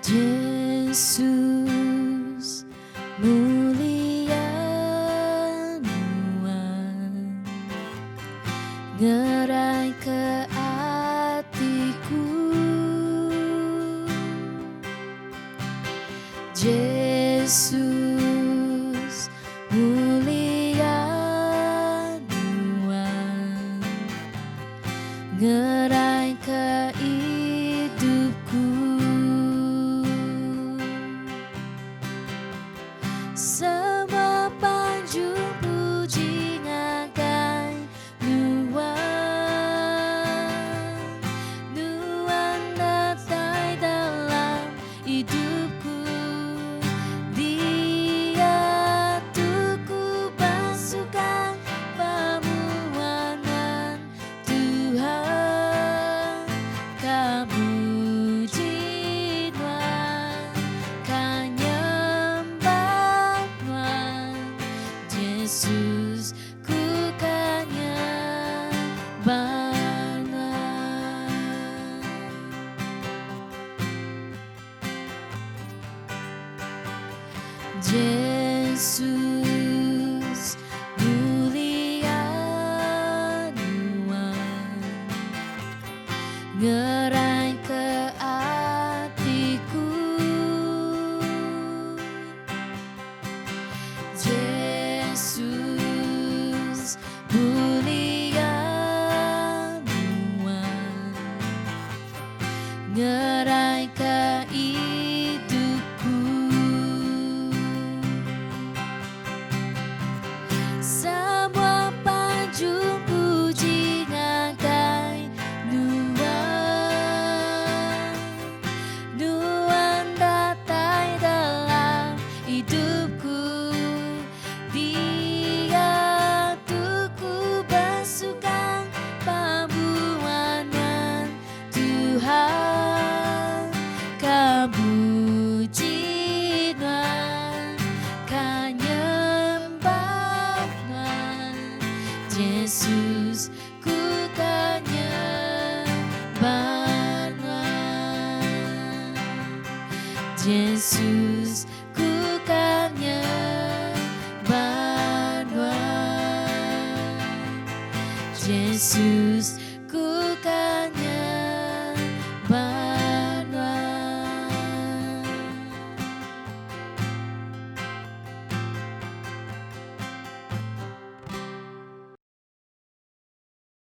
Yesus mulia Tuhan, ngerai ke hatiku. Yesus mulia Tuhan, ngerai ke hidupku. Semua panjung puji ngagai Tuhan datai dalam hidupku. Dia tuku pasukan permohonan Tuhan, kamuji Tuhan, kanyembah Tuhan. Yesus ku kanyembah Tuhan. Yesus mulia Tuhan, ngerai ke hatiku. Yesus mulia Tuhan, ngerai ke hidupku. Semua panjung puji ngagai Tuhan datai dalam hidupku. Dia tuku pasukan permohonan Tuhan, kamuji Tuhan, kanyembah Tuhan. Yesus ku kanyembah Tuhan. Yesus ku kanyembah Tuhan. Yesus